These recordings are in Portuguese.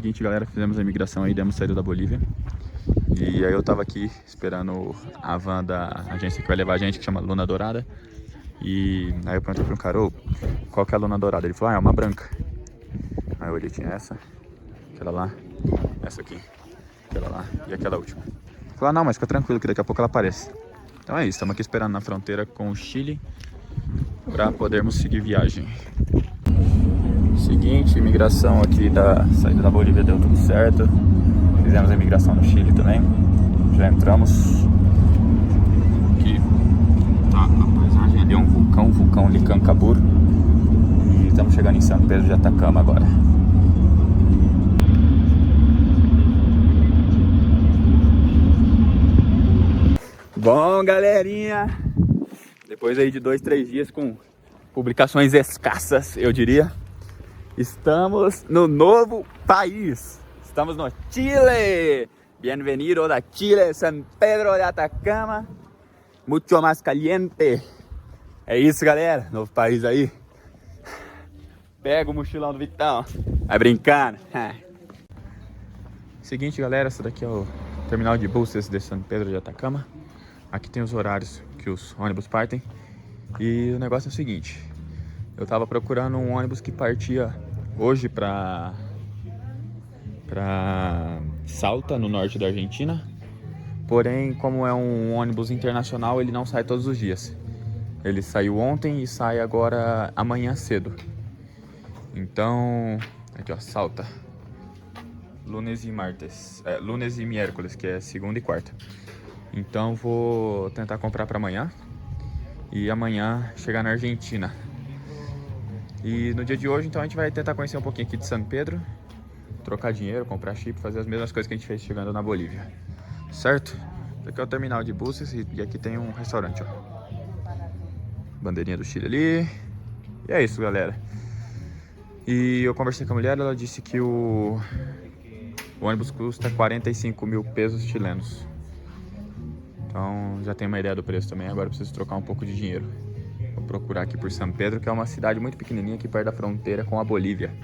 seguinte, galera, fizemos a imigração aí, demos saída da Bolívia. E aí eu tava aqui esperando a van da agência que vai levar a gente, que chama Luna Dourada. E aí eu perguntei pro cara, ô, qual que é a Luna Dourada? Ele falou, ah, é uma branca. Aí eu olhei, tinha essa, aquela lá, essa aqui, aquela lá e aquela última. Ele falou, ah, não, mas fica tranquilo que daqui a pouco ela aparece. Então é isso, estamos aqui esperando na fronteira com o Chile para podermos seguir viagem. Seguinte, imigração aqui da saída da Bolívia deu tudo certo. Fizemos a imigração no Chile também. Já entramos. Aqui tá a paisagem ali, é um vulcão Licancabur. E estamos chegando em São Pedro de Atacama agora. Bom, galerinha, depois aí de 2, 3 dias com publicações escassas, eu diria, estamos no novo país. Estamos no Chile. Bienvenido a Chile, San Pedro de Atacama. Mucho más caliente. É isso, galera, novo país aí. Pega o mochilão do Vitão. Vai brincando. Seguinte, galera, esse daqui é o terminal de buses de San Pedro de Atacama. Aqui tem os horários que os ônibus partem. E o negócio é o seguinte. Eu tava procurando um ônibus que partia hoje pra Salta, no norte da Argentina. Porém, como é um ônibus internacional, ele não sai todos os dias. Ele saiu ontem e sai agora amanhã cedo. Então, aqui ó, Salta. Lunes e martes. Lunes e miércoles, que é segunda e quarta. Então vou tentar comprar para amanhã e amanhã chegar na Argentina. E no dia de hoje, então, a gente vai tentar conhecer um pouquinho aqui de São Pedro, trocar dinheiro, comprar chip, fazer as mesmas coisas que a gente fez chegando na Bolívia. Certo? Aqui é o terminal de buses e aqui tem um restaurante, ó. Bandeirinha do Chile ali. E é isso, galera. E eu conversei com a mulher, ela disse que o ônibus custa 45 mil pesos chilenos. Então já tem uma ideia do preço também, agora eu preciso trocar um pouco de dinheiro. Vou procurar aqui por São Pedro, que é uma cidade muito pequenininha aqui perto da fronteira com a Bolívia.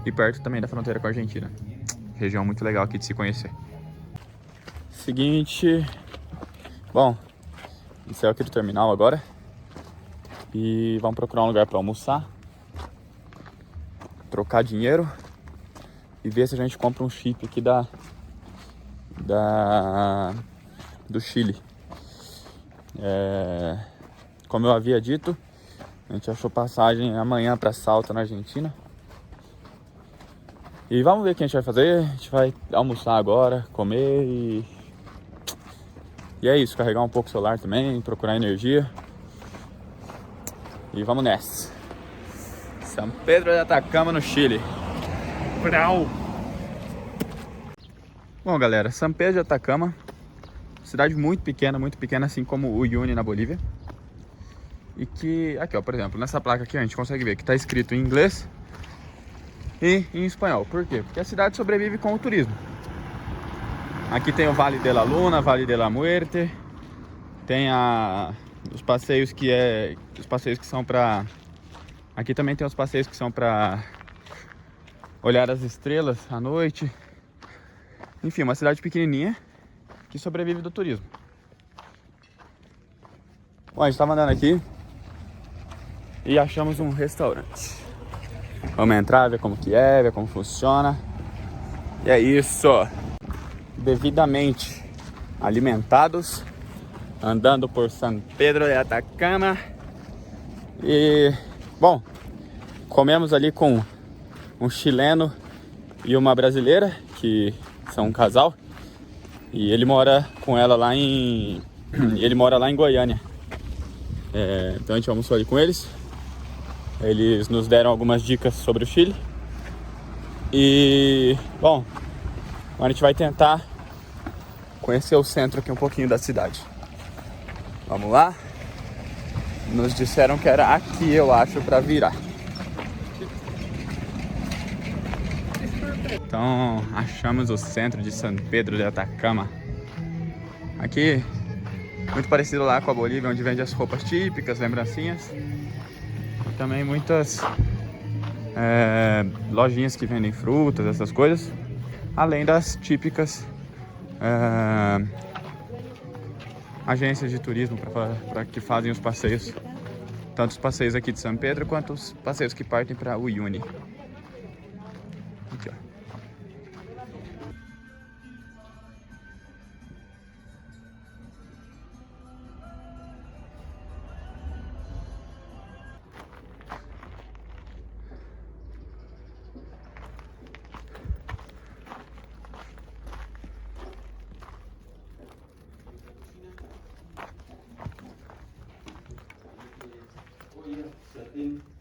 E perto também da fronteira com a Argentina. Região muito legal aqui de se conhecer. Seguinte... Bom, isso é aqui do terminal agora. E vamos procurar um lugar para almoçar. Trocar dinheiro. E ver se a gente compra um chip aqui do Chile. Como eu havia dito, a gente achou passagem amanhã para Salta, na Argentina. E vamos ver o que a gente vai fazer. A gente vai almoçar agora, comer e é isso, carregar um pouco o celular também, procurar energia. E vamos nessa. São Pedro de Atacama, no Chile. Brau. Bom, galera, São Pedro de Atacama, cidade muito pequena assim como o Uyuni na Bolívia. E que, aqui ó, por exemplo, nessa placa aqui a gente consegue ver que tá escrito em inglês e em espanhol. Por quê? Porque a cidade sobrevive com o turismo. Aqui tem o Vale de la Luna, Vale de la Muerte. Tem os passeios que são pra... Aqui também tem os passeios que são pra olhar as estrelas à noite. Enfim, uma cidade pequenininha que sobrevive do turismo. Bom, a gente tava andando aqui e achamos um restaurante. Vamos entrar, ver como que é, ver como funciona. E é isso. Devidamente alimentados, andando por São Pedro de Atacama. E, bom, comemos ali com um chileno e uma brasileira, que são um casal. E ele mora com ela lá em Goiânia. Então a gente almoçou ali com eles. Eles nos deram algumas dicas sobre o Chile. E, bom, agora a gente vai tentar conhecer o centro aqui um pouquinho da cidade. Vamos lá? Nos disseram que era aqui, eu acho, para virar. Então, achamos o centro de São Pedro de Atacama. Aqui, muito parecido lá com a Bolívia, onde vende as roupas típicas, lembrancinhas. E também muitas lojinhas que vendem frutas, essas coisas, além das típicas agências de turismo para que fazem os passeios, tanto os passeios aqui de São Pedro quanto os passeios que partem para Uyuni. Aqui, ó.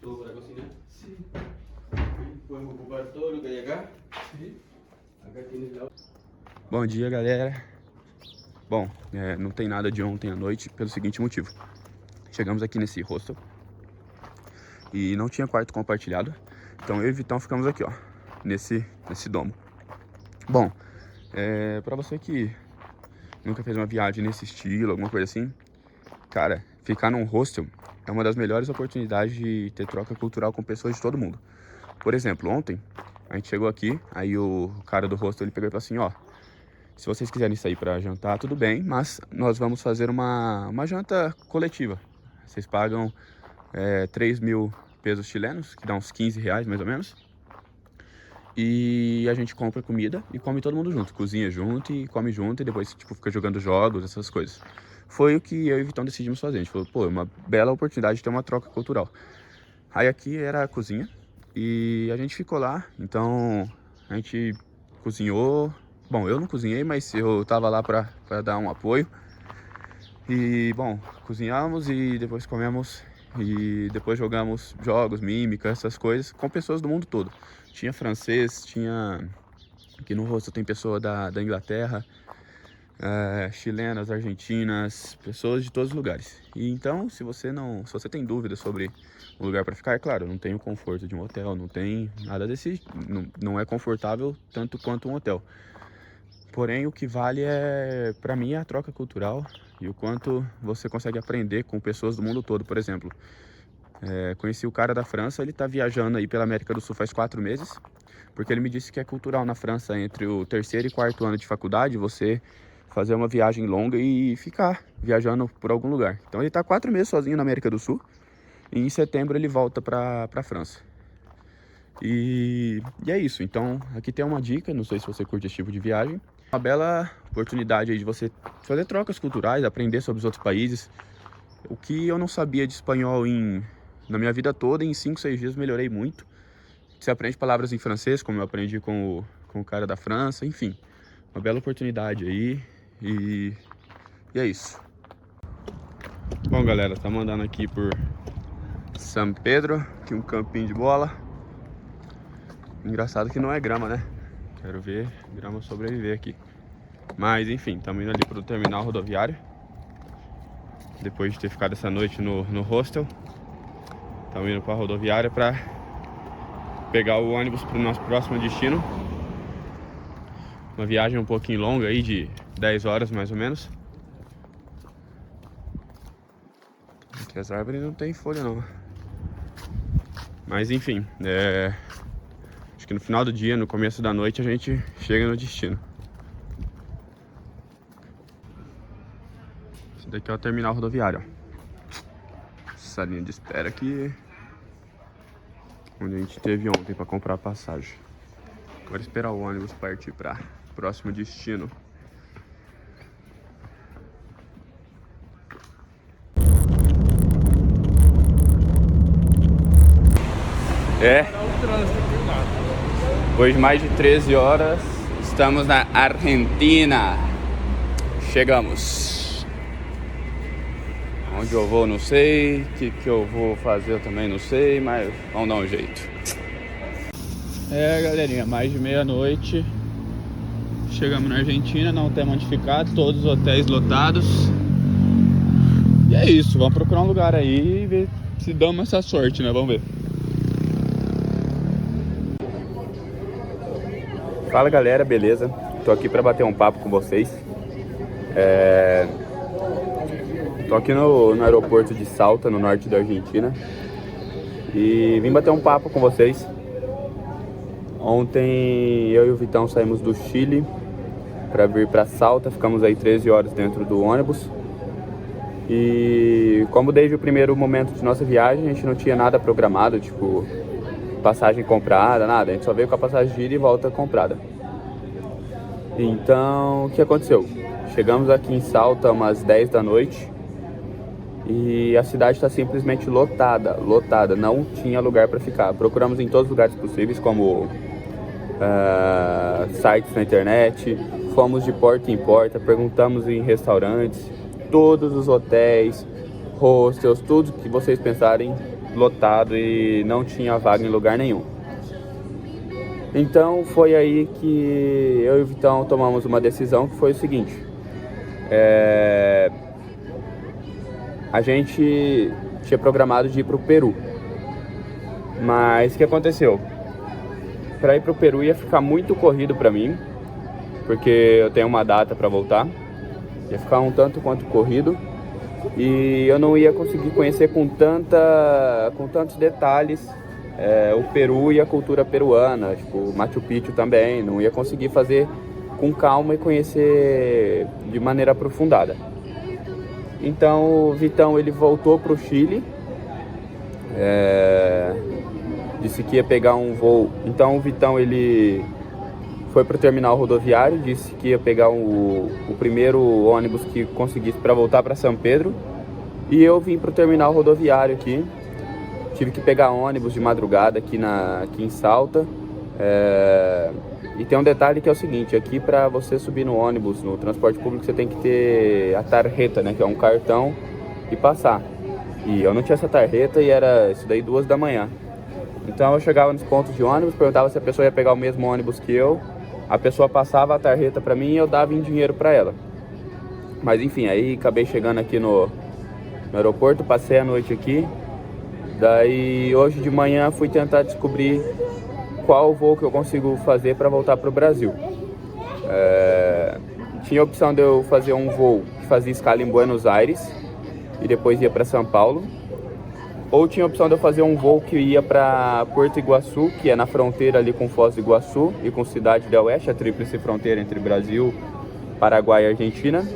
¿Todo para cocinar? Sí. ¿Podemos ocupar todo lo que hay acá? Sí. Acá tienes la... Bom dia, galera. Bom, não tem nada de ontem à noite pelo seguinte motivo. Chegamos aqui nesse hostel e não tinha quarto compartilhado. Então eu e o Vitão ficamos aqui, ó, nesse domo. Bom, pra você que nunca fez uma viagem nesse estilo, alguma coisa assim, cara, ficar num hostel é uma das melhores oportunidades de ter troca cultural com pessoas de todo mundo. Por exemplo, ontem a gente chegou aqui, aí o cara do hostel ele pegou e falou assim, ó, se vocês quiserem sair para jantar, tudo bem, mas nós vamos fazer uma janta coletiva. Vocês pagam 3.000 pesos chilenos, que dá uns 15 reais mais ou menos. E a gente compra comida e come todo mundo junto, cozinha junto e come junto e depois tipo, fica jogando jogos, essas coisas. Foi o que eu e o Vitão decidimos fazer. A gente falou, pô, é uma bela oportunidade de ter uma troca cultural. Aí aqui era a cozinha e a gente ficou lá, então a gente cozinhou. Bom, eu não cozinhei, mas eu tava lá pra dar um apoio. E, bom, cozinhamos e depois comemos e depois jogamos jogos, mímica, essas coisas com pessoas do mundo todo. Tinha francês, tinha... Aqui no rosto tem pessoa da Inglaterra, chilenas, argentinas, pessoas de todos os lugares. E então, se você tem dúvidas sobre um lugar para ficar, claro, não tem o conforto de um hotel, não tem nada desse, não é confortável tanto quanto um hotel. Porém, o que vale para mim, é a troca cultural e o quanto você consegue aprender com pessoas do mundo todo. Por exemplo, conheci o cara da França, ele tá viajando aí pela América do Sul faz 4 meses, porque ele me disse que é cultural na França, entre o 3º e 4º ano de faculdade, você fazer uma viagem longa e ficar viajando por algum lugar. Então ele tá 4 meses sozinho na América do Sul e em setembro ele volta pra França. E é isso, então aqui tem uma dica, não sei se você curte esse tipo de viagem. Uma bela oportunidade aí de você fazer trocas culturais, aprender sobre os outros países. O que eu não sabia de espanhol na minha vida toda, em 5, 6 dias melhorei muito. Você aprende palavras em francês, como eu aprendi com o cara da França, enfim. Uma bela oportunidade aí e é isso. Bom, galera, estamos andando aqui por São Pedro, aqui um campinho de bola. Engraçado que não é grama, né? Quero ver grama sobreviver aqui. Mas enfim, estamos indo ali pro terminal rodoviário. Depois de ter ficado essa noite no hostel, estamos indo para a rodoviária para pegar o ônibus para o nosso próximo destino. Uma viagem um pouquinho longa aí, de 10 horas mais ou menos. Aqui as árvores não tem folha não. Mas enfim, acho que no final do dia, no começo da noite, a gente chega no destino. Esse daqui é o terminal rodoviário, ó. Essa linha de espera aqui, onde a gente teve ontem para comprar a passagem. Agora esperar o ônibus partir para o próximo destino. Depois de mais de 13 horas, estamos na Argentina. Chegamos. Onde eu vou não sei, o que eu vou fazer eu também não sei, mas vamos dar um jeito. Galerinha, mais de meia-noite. Chegamos na Argentina, não temos onde ficar, todos os hotéis lotados. E é isso, vamos procurar um lugar aí e ver se damos essa sorte, né? Vamos ver. Fala galera, beleza? Tô aqui pra bater um papo com vocês. Tô aqui no aeroporto de Salta, no norte da Argentina. E vim bater um papo com vocês Ontem eu e o Vitão saímos do Chile para vir para Salta, ficamos aí 13 horas dentro do ônibus. E como desde o primeiro momento de nossa viagem a gente não tinha nada programado, tipo passagem comprada, nada, a gente só veio com a passagem de ida e volta comprada. Então, o que aconteceu? Chegamos aqui em Salta umas 10 da noite e a cidade está simplesmente lotada, não tinha lugar para ficar. Procuramos em todos os lugares possíveis, como sites na internet, fomos de porta em porta, perguntamos em restaurantes, todos os hotéis, hostels, tudo que vocês pensarem, lotado e não tinha vaga em lugar nenhum. Então foi aí que eu e o Vitão tomamos uma decisão que foi o seguinte: a gente tinha programado de ir para o Peru, mas o que aconteceu? Para ir para o Peru ia ficar muito corrido para mim, porque eu tenho uma data para voltar, ia ficar um tanto quanto corrido e eu não ia conseguir conhecer com tantos detalhes o Peru e a cultura peruana, tipo Machu Picchu também, não ia conseguir fazer com calma e conhecer de maneira aprofundada. Então o Vitão ele voltou para o Chile, disse que ia pegar um voo. Então o Vitão ele foi para o terminal rodoviário, disse que ia pegar o primeiro ônibus que conseguisse para voltar para São Pedro. E eu vim para o terminal rodoviário aqui, tive que pegar ônibus de madrugada aqui em Salta. E tem um detalhe que é o seguinte: aqui para você subir no ônibus, no transporte público, você tem que ter a tarjeta, né, que é um cartão, e passar. E eu não tinha essa tarjeta e era isso daí 2 da manhã. Então eu chegava nos pontos de ônibus, perguntava se a pessoa ia pegar o mesmo ônibus que eu, a pessoa passava a tarjeta para mim e eu dava em dinheiro para ela. Mas enfim, aí acabei chegando aqui no aeroporto, passei a noite aqui. Daí hoje de manhã fui tentar descobrir qual voo que eu consigo fazer para voltar para o Brasil. Tinha a opção de eu fazer um voo que fazia escala em Buenos Aires e depois ia para São Paulo. Ou tinha a opção de eu fazer um voo que ia para Porto Iguaçu, que é na fronteira ali com Foz do Iguaçu e com Cidade del Oeste, a tríplice fronteira entre Brasil, Paraguai e Argentina.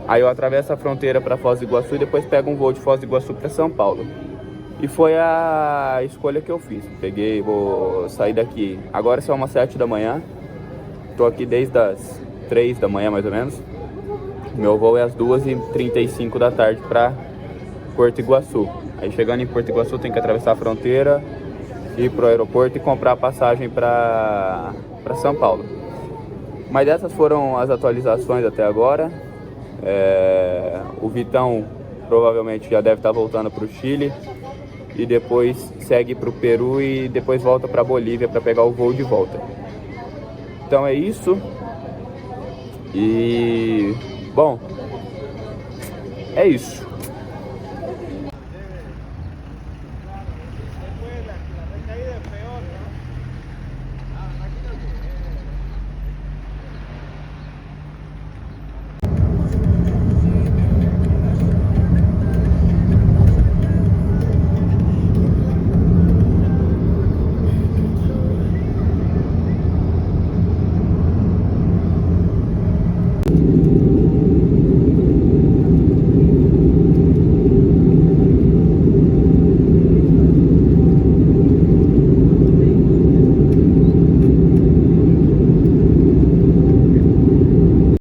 Aí eu atravesso a fronteira para Foz do Iguaçu e depois pego um voo de Foz do Iguaçu para São Paulo. E foi a escolha que eu fiz. Vou sair daqui. Agora são umas 7 da manhã. Estou aqui desde as 3 da manhã mais ou menos. Meu voo é às 2h35 da tarde para Porto Iguaçu. Aí chegando em Porto Iguaçu tem que atravessar a fronteira, ir pro aeroporto e comprar a passagem para São Paulo. Mas essas foram as atualizações até agora. O Vitão provavelmente já deve estar voltando para o Chile e depois segue para o Peru e depois volta para Bolívia para pegar o voo de volta. Então é isso. E bom, é isso.